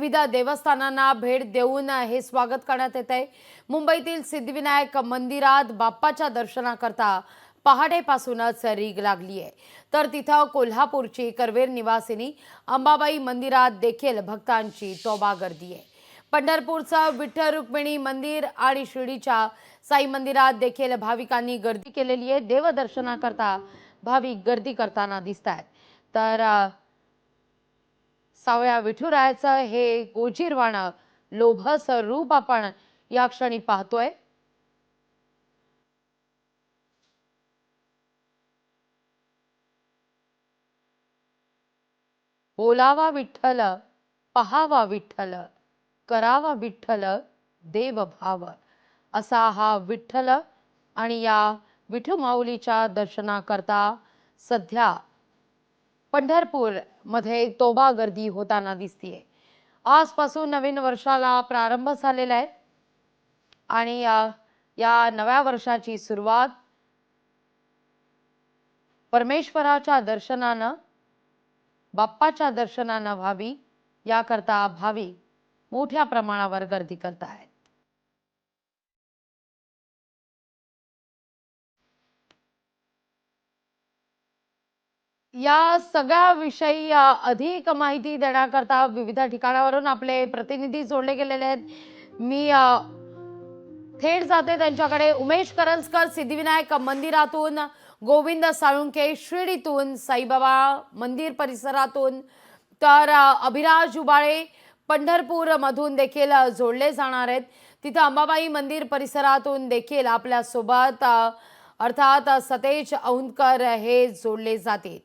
विविध देवस्थानांना भेट देऊन हे स्वागत करण्यात येत आहे। मुंबईतील सिद्धिविनायक मंदिरात बाप्पाच्या दर्शनाकरता पहाटेपासूनच रीग लागली आहे। तर तिथं कोल्हापूरची करवीर निवासिनी अंबाबाई मंदिरात देखील भक्तांची तोबा गर्दी आहे। पंढरपूरचं विठ्ठल रुक्मिणी मंदिर आणि शिर्डीच्या साई मंदिरात देखील भाविकांनी गर्दी केलेली आहे। देवदर्शनाकरता भाविक गर्दी करताना दिसतात। तर सावळ्या विठुरायाचं हे गोजीरवाणं लोभस रूप आपण या क्षणी पाहतोय। बोलावा विठ्ठल, पहावा विठ्ठल, करावा विठ्ठल देव भाव, असा हा विठ्ठल आणि या विठू माऊलीच्या दर्शनाकरता सध्या पंढरपूर मध्ये तोबा गर्दी होताना दिसतीये। आजपासून नवीन वर्षाला प्रारंभ झालेला आहे आणि या नव्या वर्षाची सुरुवात परमेश्वराच्या दर्शनानं, बाप्पाच्या दर्शनानं व्हावी याकरता भाविक मोठ्या प्रमाणावर गर्दी करत आहेत। या सगळ्या विषयी अधिक माहिती देण्याकरता विविध ठिकाणावरून आपले प्रतिनिधी जोडले गेलेले आहेत। मी थेट जाते त्यांच्याकडे। उमेश करंजकर सिद्धिविनायक मंदिरातून, गोविंद साळुंखे शिर्डीतून, साईबाबा मंदिर परिसरातून, तर अभिराज उबाळे पंढरपूर मधून देखील जोडले जाणार आहेत। तिथे अंबाबाई मंदिर परिसरातून देखील आपल्या सोबत अर्थात सतेज औंधकर हे जोडले जातील।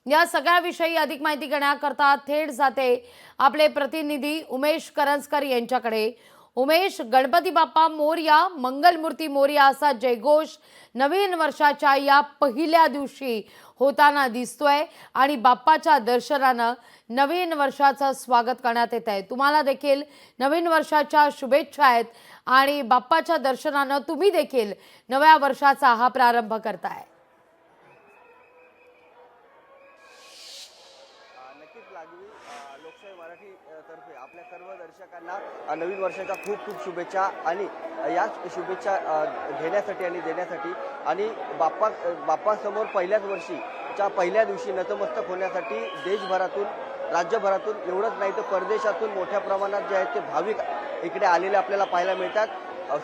या सगळ्या विषयी अधिक माहिती घेण्याकरता थेट जाते आपले प्रतिनिधी उमेश करंजकर यांच्याकडे। उमेश, गणपती बाप्पा मोरया, मंगलमूर्ती मोरया असा जयघोष नवीन वर्षाच्या या पहिल्या दिवशी होताना दिसतोय आणि बाप्पाच्या दर्शनानं नवीन वर्षाचं स्वागत करण्यात येत आहे। तुम्हाला देखील नवीन वर्षाच्या शुभेच्छा आहेत आणि बाप्पाच्या दर्शनानं तुम्ही देखील नव्या वर्षाचा हा प्रारंभ करताय। लोकशाही मराठी तर्फे आपल्या सर्व दर्शकांना नवीन वर्षाच्या खूप खूप शुभेच्छा आणि याच शुभेच्छा घेण्यासाठी आणि देण्यासाठी आणि बाप्पासमोर पहिल्याच वर्षीच्या पहिल्या दिवशी नतमस्तक होण्यासाठी देशभरातून, राज्यभरातून, एवढंच नाही तर परदेशातून मोठ्या प्रमाणात जे आहेत ते भाविक इकडे आलेले आपल्याला पाहायला मिळतात।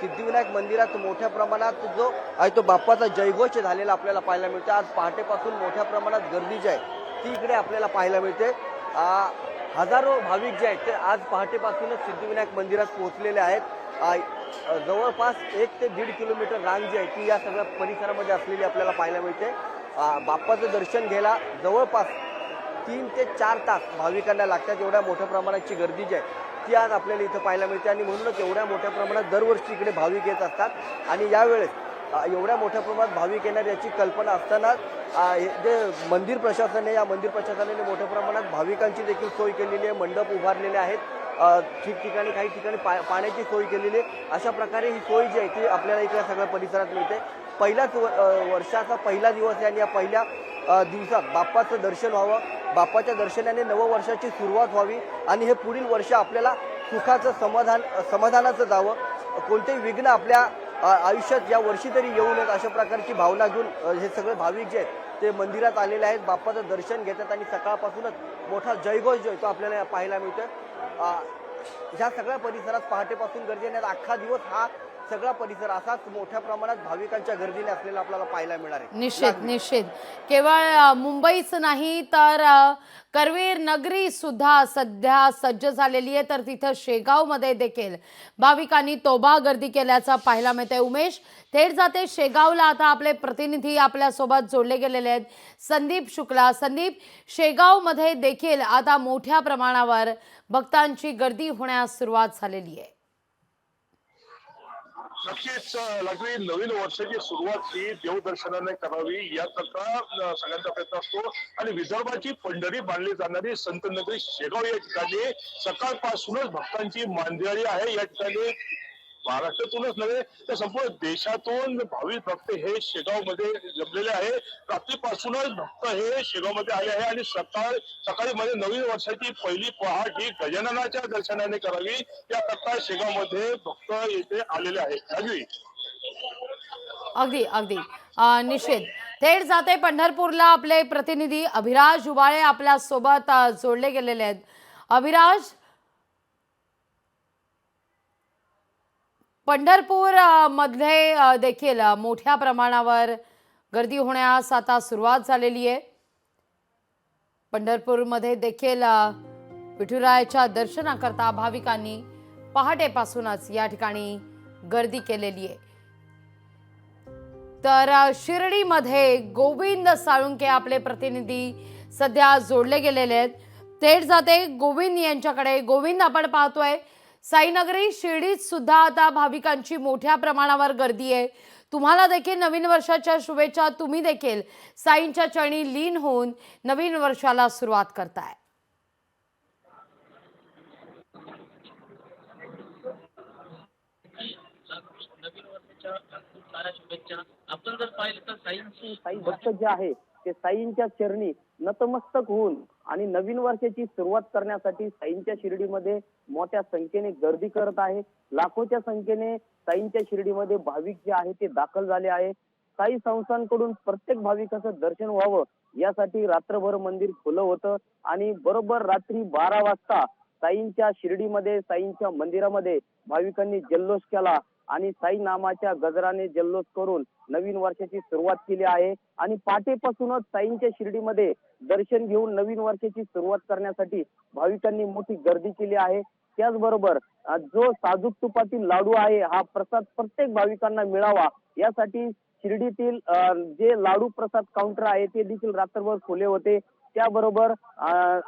सिद्धिविनायक मंदिरात मोठ्या प्रमाणात जो आहे तो बाप्पाचा जयघोष झालेला आपल्याला पाहायला मिळतो। आज पहाटेपासून मोठ्या प्रमाणात गर्दी जी आहे ती इकडे आपल्याला पाहायला मिळते। हजारो भाविक जे आहेत ते आज पहाटेपासूनच सिद्धिविनायक मंदिरात पोहोचलेले आहेत। जवळपास 1 ते 1.5 किलोमीटर रांग जी आहे ती या सगळ्या परिसरामध्ये असलेली आपल्याला पाहायला मिळते। बाप्पाचं दर्शन घ्यायला जवळपास 3 ते 4 तास भाविकांना लागतात। एवढ्या मोठ्या प्रमाणाची गर्दी जी आहे ती आज आपल्याला इथं पाहायला मिळते आणि म्हणूनच एवढ्या मोठ्या प्रमाणात दरवर्षी इकडे भाविक येत असतात आणि यावेळेस एवढ्या मोठ्या प्रमाणात भाविक येणार याची कल्पना असताना जे मंदिर प्रशासन आहे या मंदिर प्रशासनाने मोठ्या प्रमाणात भाविकांची देखील सोय केलेली आहे। मंडप उभारलेले आहेत, ठिकठिकाणी काही ठिकाणी पाण्याची सोय केलेली आहे। अशा प्रकारे ही सोय जी आहे ती आपल्याला इकडे सगळ्या परिसरात मिळते। पहिल्याच वर्षाचा पहिला दिवस आहे आणि या पहिल्या दिवसात बाप्पाचं दर्शन व्हावं, बाप्पाच्या दर्शनाने नववर्षाची सुरुवात व्हावी आणि हे पुढील वर्ष आपल्याला सुखाचं समाधानाचं जावं, कोणतेही विघ्न आपल्या आयुष्यात या वर्षी तरी येऊ नयेत अशा प्रकारची भावना घेऊन हे सगळे भाविक जे आहेत ते मंदिरात आलेले आहेत, बाप्पाचं दर्शन घेतात आणि सकाळपासूनच मोठा जयघोष जो आहे तो आपल्याला पाहायला मिळतोय। ह्या सगळ्या परिसरात पहाटेपासून गर्दी आणि अख्खा दिवस हा सगळा परिसर असाच मोठ्या प्रमाणात भाविकांच्या गर्दीने असलेला आपल्याला पाहायला मिळणार आहे। निश्चित केवळ मुंबईच नाही तर करवीर नगरी सुद्धा सध्या सज्ज झालेली आहे। तर तिथं शेगाव मध्ये देखील भाविकांनी तोबा गर्दी केल्याचा पाहायला मिळतंय। उमेश, थेट जाते शेगावला। आता आपले प्रतिनिधी आपल्या सोबत जोडले गेलेले आहेत। संदीप शुक्ला, संदीप, शेगाव मध्ये देखील आता मोठ्या प्रमाणावर भक्तांची गर्दी होण्यास सुरुवात झालेली आहे। नक्कीच लक्ष्मी, नवीन वर्षाची सुरुवात ही देवदर्शनाने करावी याकरता सगळ्यांचा प्रयत्न असतो आणि विदर्भाची पंढरी मानली जाणारी संत नगरी शेगाव या ठिकाणी सकाळपासूनच भक्तांची मांदियाळी आहे। या ठिकाणी महाराष्ट्रातूनच नव्हे तर संपूर्ण देशातून भाविक भक्त हे शेगावमध्ये जमलेले आहे. रात्रीपासूनच भक्त हे शेगावमध्ये आले आहे आणि सकाळी मध्ये नवीन वर्षाची पहिली पहाट ही गजाननाच्या दर्शनाने करावी याकरता शेगावमध्ये भक्त येथे आलेले आहेत. अगदी अगदी निश्चित. थेट जाते पंढरपूरला आपले प्रतिनिधी अभिराज उबाळे आपल्या सोबत जोडले गेलेले आहेत. अभिराज, पंढरपूर मध्ये देखील मोठ्या प्रमाणावर गर्दी होण्यास आता सुरुवात झालेली आहे. पंढरपूरमध्ये देखील विठुरायाच्या दर्शनाकरता भाविकांनी पहाटेपासूनच या ठिकाणी गर्दी केलेली आहे. तर शिर्डीमध्ये गोविंद साळुंके आपले प्रतिनिधी सध्या जोडले गेलेले आहेत. थेट जाते गोविंद यांच्याकडे. गोविंद, आपण पाहतोय साईनगरी शिर्डीत सुद्धा आता भाविकांची मोठ्या प्रमाणावर गर्दी आहे. तुम्हाला देखील नवीन वर्षाच्या शुभेच्छा. तुम्ही देखील साईंच्या चरणी लीन होऊन नवीन वर्षाला सुरुवात करताय. नवीन वर्षाच्या खूप साऱ्या शुभेच्छा. आपण जर पाहिलं तर साई भक्त जे आहे ते साईंच्या चरणी नतमस्तक होऊन आणि नवीन वर्षाची सुरुवात करण्यासाठी साईंच्या शिर्डीमध्ये मोठ्या संख्येने गर्दी करत आहे. लाखोच्या संख्येने साईंच्या शिर्डीमध्ये भाविक जे आहे ते दाखल झाले आहे. साई संस्थांकडून प्रत्येक भाविकाचं दर्शन व्हावं यासाठी रात्रभर मंदिर खुलं होतं आणि बरोबर रात्री 12 वाजता साईंच्या शिर्डीमध्ये साईंच्या मंदिरामध्ये भाविकांनी जल्लोष केला आणि साई नामाच्या गजराने जल्लोष करून नवीन वर्षाची सुरुवात केली आहे. आणि पहाटेपासूनच साईंच्या शिर्डीमध्ये दर्शन घेऊन नवीन वर्षाची सुरुवात करण्यासाठी भाविकांनी मोठी गर्दी केली आहे. त्याचबरोबर जो साजूक तुपातील लाडू आहे हा प्रसाद प्रत्येक भाविकांना मिळावा यासाठी शिर्डीतील जे लाडू प्रसाद काउंटर आहे ते देखील रात्रभर खुले होते. त्याबरोबर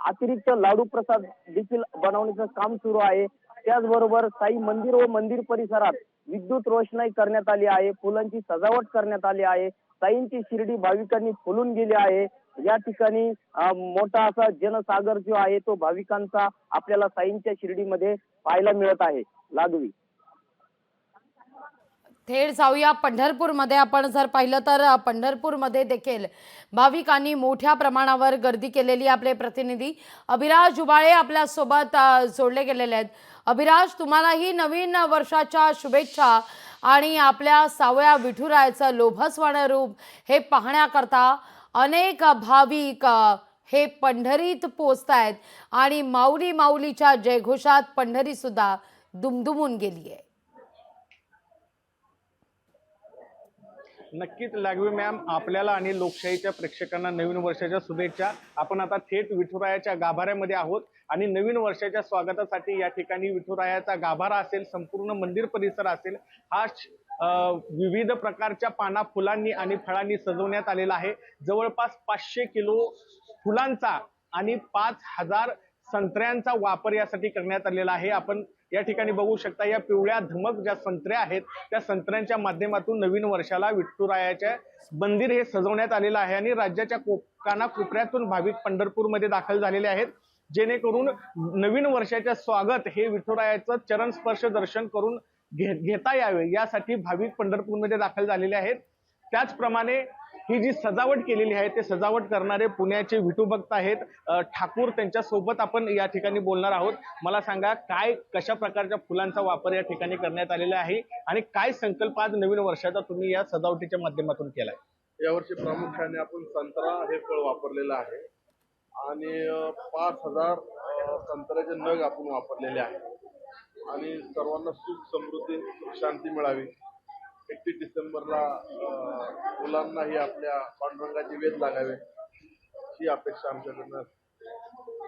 अतिरिक्त लाडू प्रसाद देखील बनवण्याचं काम सुरू आहे. त्याचबरोबर साई मंदिर व मंदिर परिसरात विद्युत रोषणाई करण्यात आली आहे. फुलांची सजावट करण्यात आली आहे. साईंची शिर्डी भाविकांनी फुलून गेली आहे. या ठिकाणी मोठा असा जनसागर जो आहे तो भाविकांचा आपल्याला साईंच्या शिर्डीमध्ये पाहायला मिळत आहे. लागवी थेट जाऊया पंढरपूरमध्ये. आपण जर पाहिलं तर पंढरपूरमध्ये देखील भाविकांनी मोठ्या प्रमाणावर गर्दी केलेली. आपले प्रतिनिधी अभिराज उबाळे आपल्या सोबत जोडले गेलेले आहेत. अभिराज, तुम्हालाही नवीन वर्षाच्या शुभेच्छा. आणि आपल्या सावळ्या विठुरायाचं लोभसवाणं रूप हे पाहण्याकरता अनेक भाविक हे पंढरीत पोचतायत आणि माऊली माऊलीच्या जयघोषात पंढरी सुद्धा दुमदुमून गेली आहे. नक्कीच लागवी मॅम, आपल्याला आणि लोकशाहीच्या प्रेक्षकांना नवीन वर्षाच्या शुभेच्छा. आपण आता थेट विठुरायाच्या गाभाऱ्यामध्ये आहोत आणि नवीन वर्षाच्या स्वागतासाठी या ठिकाणी विठुरायाचा गाभारा असेल, संपूर्ण मंदिर परिसर असेल, हा विविध प्रकारच्या पाना फुलांनी आणि फळांनी सजवण्यात आलेला आहे. जवळपास 500 किलो फुलांचा आणि 5000 संत्र्यांचा वापर यासाठी करण्यात आलेला आहे. आपण या ठिकाणी बघू शकता, या पिवळ्या धमक ज्या संत्र्या आहेत त्या संत्र्यांच्या माध्यमातून नवीन वर्षाला विठुरायाचे मंदिर हे सजवण्यात आलेलं आहे. आणि राज्याच्या कानाकोपऱ्यातून भाविक पंढरपूरमध्ये दाखल झालेले आहेत, जेणेकरून नवीन वर्षाच्या स्वागत हे विठुरायाचं चरण स्पर्श दर्शन करून घेता यावे यासाठी भाविक पंढरपूरमध्ये दाखल झालेले आहेत. त्याचप्रमाणे ही जी सजावट केलेली आहे ते सजावट करणारे पुण्याचे विठू भक्त आहेत ठाकूर, त्यांच्या सोबत आपण या ठिकाणी बोलणार आहोत. मला सांगा, कशा प्रकारच्या फुलांचा वापर या ठिकाणी करण्यात आलेला आहे आणि काय संकल्प आज नवीन वर्षाचा तुम्ही या सजावटीच्या माध्यमातून केलाय? यावर्षी प्रामुख्याने आपण संत्रा हे फळ वापरलेलं आहे आणि 5000 संत्र्याचे नग आपण वापरलेले आहेत आणि सर्वांना सुख समृद्धी शांती मिळावी. 31 डिसेंबरला मुलांनाही आपल्या पांडुरंगाचे वेध लागावे ही अपेक्षा आमच्याकडनं.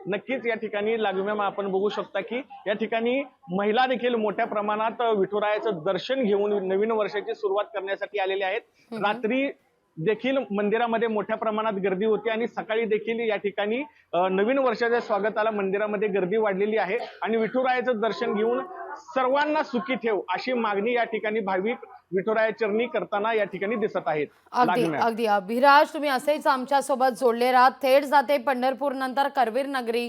नक्कीच या ठिकाणी लागून आपण बघू शकता की या ठिकाणी महिला देखील मोठ्या प्रमाणात विठुरायाचं दर्शन घेऊन नवीन वर्षाची सुरुवात करण्यासाठी आलेले आहेत. रात्री देखील मंदिरामध्ये मोठ्या प्रमाणात गर्दी होती आणि सकाळी देखील या ठिकाणी नवीन वर्षाच्या स्वागताला मंदिरामध्ये गर्दी वाढलेली आहे आणि विठुरायाचं दर्शन घेऊन सर्वांना सुखी ठेव अशी मागणी या ठिकाणी भाविक विठुराया चरणी करताना या ठिकाणी दिसत आहेत. अगदी अगदी अभिराज, तुम्ही असेच आमच्या सोबत जोडले राहा. थेट जाते पंढरपूर नंतर करवीर नगरी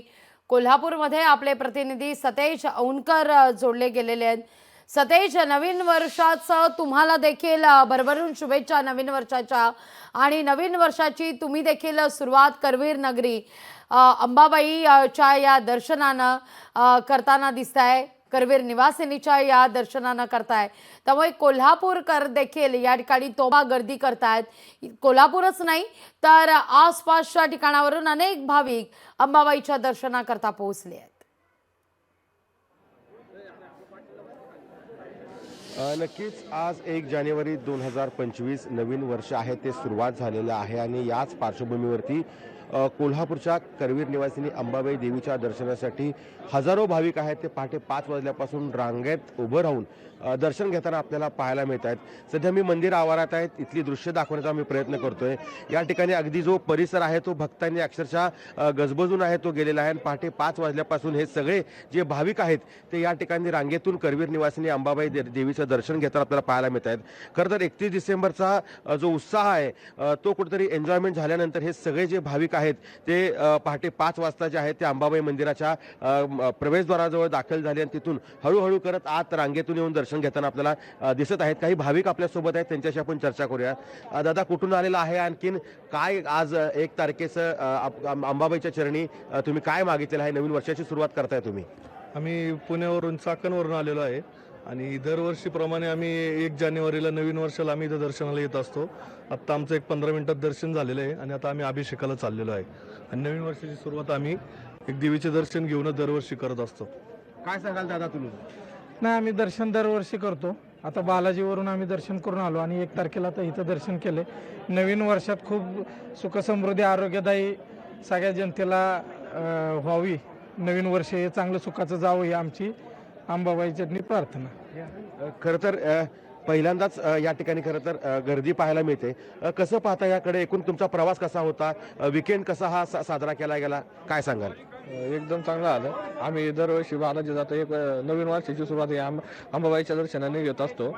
कोल्हापूरमध्ये आपले प्रतिनिधी सतेज औंधकर जोडले गेलेले आहेत. सतेज, नवीन वर्षाचं तुम्हाला देखील भरभरून शुभेच्छा नवीन वर्षाच्या. आणि नवीन वर्षाची तुम्ही देखील सुरुवात करवीर नगरी अंबाबाईच्या या दर्शनानं करताना दिसताय, करवीर निवासिनीच्या या दर्शनानं करताय. त्यामुळे कोल्हापूरकर देखील या ठिकाणी तोबा गर्दी करतायत. कोल्हापूरच नाही तर आसपासच्या ठिकाणावरून अनेक भाविक अंबाबाईच्या दर्शनाकरता पोहोचले आहेत. नक्कीच आज 1 जानेवारी 2025 नवीन वर्ष आहे, ते सुरुवात झालेलं आहे आणि याच पार्श्वभूमीवरती कोल्हापूरच्या करवीर निवासिनी अंबाबाई देवीच्या दर्शनासाठी हजारो भाविक आहेत ते पहाटे 5 वाजल्यापासून रांगेत उभं राहून दर्शन घेताना आपल्याला पाहायला मिळत आहेत. सध्या मी मंदिर आवारात आहेत, इथली दृश्य दाखवण्याचा मी प्रयत्न करतोय. या ठिकाणी अगदी जो परिसर आहे तो भक्तांनी अक्षरशः गजबजून आहे तो गेलेला आहे. पहाटे 5 वाजल्यापासून हे सगळे जे भाविक आहेत ते या ठिकाणी रांगेतून करवीर निवासिनी अंबाबाई देवीचं दर्शन घेताना आपल्याला पाहायला मिळत आहेत. खरं तर 31 डिसेंबरचा जो उत्साह आहे तो कुठेतरी एन्जॉयमेंट झाल्यानंतर हे सगळे जे भाविक आहेत ते पहाटे 5 वाजता जे आहेत ते अंबाबाई मंदिराच्या प्रवेशद्वाराजवळ दाखल झाले आणि तिथून हळूहळू करत आत रांगेतून येऊन दर्शन घेताना आपल्याला दिसत आहेत. काही भाविक आपल्यासोबत आहेत, त्यांच्याशी आपण चर्चा करूया. दादा, कुठून आलेला आहे, आणखीन काय आज 1 तारखेचं अंबाबाईच्या चरणी तुम्ही काय मागितलेलं आहे, नवीन वर्षाची सुरुवात करताय तुम्ही? आम्ही पुण्यावरून चाकणवरून आलेलो आहे आणि दरवर्षीप्रमाणे आम्ही 1 जानेवारीला नवीन वर्षाला आम्ही इथं दर्शनाला येत असतो. आत्ता आमचं एक 15 मिनिटात दर्शन झालेलं आहे आणि आता आम्ही अभिषेकाला चाललेलो आहे आणि नवीन वर्षाची सुरुवात आम्ही एक देवीचे दर्शन घेऊन दरवर्षी करत असतो. काय सांगाल दादा तुम्ही? नाही, आम्ही दर्शन दरवर्षी करतो. आता बालाजीवरून आम्ही दर्शन करून आलो आणि 1 तारखेला तर इथं दर्शन केले. नवीन वर्षात खूप सुखसमृद्धी आरोग्यदायी सगळ्या जनतेला व्हावी, नवीन वर्ष हे चांगलं सुखाचं जावं ही आमची अंबाबाईची प्रार्थना. खरं तर पहिल्यांदाच या ठिकाणी खरं तर गर्दी पाहायला मिळते. कसं पाहता याकडे? एकूण तुमचा प्रवास कसा होता? विकेंड कसा हा साजरा केला गेला, काय सांगाल? एकदम चांगलं आलं. आम्ही दरवर्षी बालाजी जातो. एक नवीन वर्षाची सुरुवात ही अंबाबाईच्या दर्शनाने घेत असतो.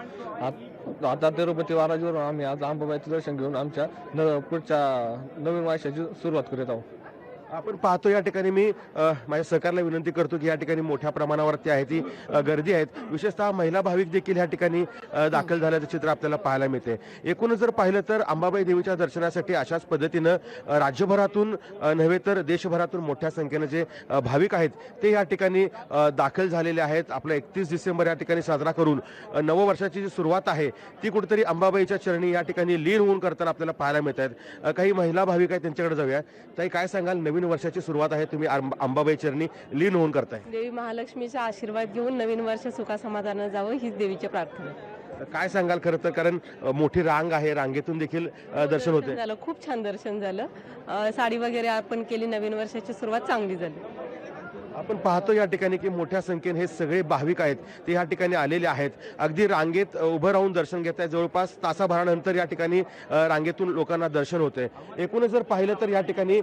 आता तिरुपती बालाजीवरून आम्ही आज अंबाबाईचं दर्शन घेऊन आमच्या पुढच्या नवीन वर्षाची सुरुवात करीत आहोत. आपण पाहतो या ठिकाणी मी माझ्या सहकार्याला विनंती करतो की या ठिकाणी मोठ्या प्रमाणावरती आहे ती गर्दी आहेत. विशेषतः महिला भाविक देखील या ठिकाणी दाखल झाल्याचं चित्र आपल्याला पाहायला मिळते. एकूणच जर पाहिलं तर अंबाबाई देवीच्या दर्शनासाठी अशाच पद्धतीनं राज्यभरातून नव्हे तर देशभरातून मोठ्या संख्येनं जे भाविक आहेत ते या ठिकाणी दाखल झालेले आहेत. आपलं 31 डिसेंबर या ठिकाणी साजरा करून नववर्षाची जी सुरुवात आहे ती कुठेतरी अंबाबाईच्या चरणी या ठिकाणी लीन होऊन करताना आपल्याला पाहायला मिळत आहेत. काही महिला भाविक आहेत, त्यांच्याकडे जाऊया. ताई, काय सांगाल? नवीन वर्षाची सुरुवात आहे, तुम्ही अंबाबाई चरणी लीन होऊन करताय. देवी महालक्ष्मीचा आशीर्वाद घेऊन नवीन वर्ष सुखासमाधानानं जावं हीच देवीची प्रार्थना. काय सांगाल? खरं तर कारण मोठी रांग आहे, रांगेतून देखील दर्शन होते. झालं, खूप छान दर्शन झालं. साडी वगैरे अर्पण केली, नवीन वर्षाची सुरुवात चांगली झाली. आपण पाहतो या ठिकाणी की मोठ्या संख्येने हे सगळे भाविक आहेत ते या ठिकाणी आलेले आहेत. अगदी रांगेत उभं राहून दर्शन घेत आहेत. जवळपास तासाभरानंतर या ठिकाणी रांगेतून लोकांना दर्शन होते. एकूणच जर पाहिलं तर या ठिकाणी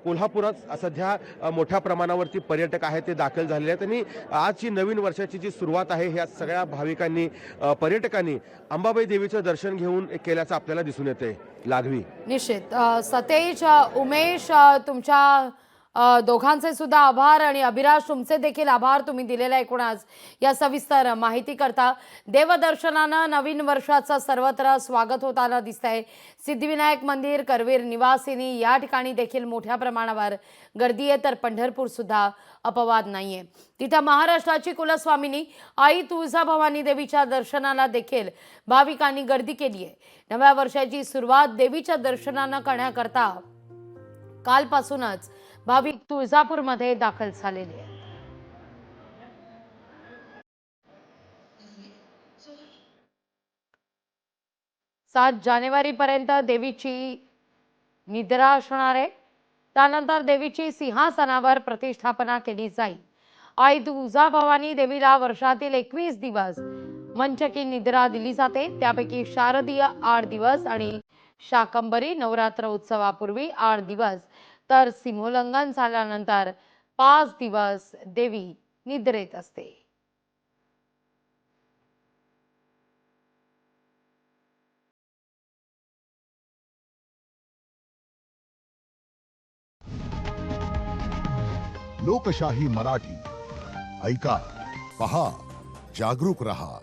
कोल्हापुरात सध्या मोठ्या प्रमाणावरती पर्यटक आहेत ते दाखल झालेले आहेत आणि आजची नवीन वर्षाची जी सुरुवात आहे ह्या सगळ्या भाविकांनी पर्यटकांनी अंबाबाई देवीचं दर्शन घेऊन केल्याचं आपल्याला दिसून येते. लाघवी. निश्चित. सतेज, उमेश, तुमच्या दोघांचे सुद्धा आभार आणि अभिराज तुमचे देखील आभार, तुम्ही दिलेल्या एकूणच या सविस्तर माहिती करता. देवदर्शनानं नवीन वर्षाचं सर्वत्र स्वागत होताना दिसतंय. सिद्धिविनायक मंदिर, करवीर निवासिनी या ठिकाणी देखील मोठ्या प्रमाणावर गर्दी आहे, तर पंढरपूर सुद्धा अपवाद नाहीये. तिथं महाराष्ट्राची कुलस्वामिनी आई तुळजाभवानी देवीच्या दर्शनाला देखील भाविकांनी गर्दी केली आहे. नव्या वर्षाची सुरुवात देवीच्या दर्शनानं करण्याकरता कालपासूनच भाविक तुळजापूरमध्ये दाखल झालेले आहेत. 7 जानेवारीपर्यंत देवीची निद्रा असणार आहे. त्यानंतर देवीची सिंहासनावर प्रतिष्ठापना केली जाईल. आई तुळजाभवानी देवीला वर्षातील 21 दिवस मंचकी निद्रा दिली जाते. त्यापैकी शारदीय 8 दिवस आणि शाकंभरी नवरात्र उत्सवापूर्वी 8 दिवस तर सीमोल्लंघन झाल्यानंतर 5 दिवस देवी निद्रेत असते. लोकशाही मराठी ऐका, पहा, जागरूक रहा.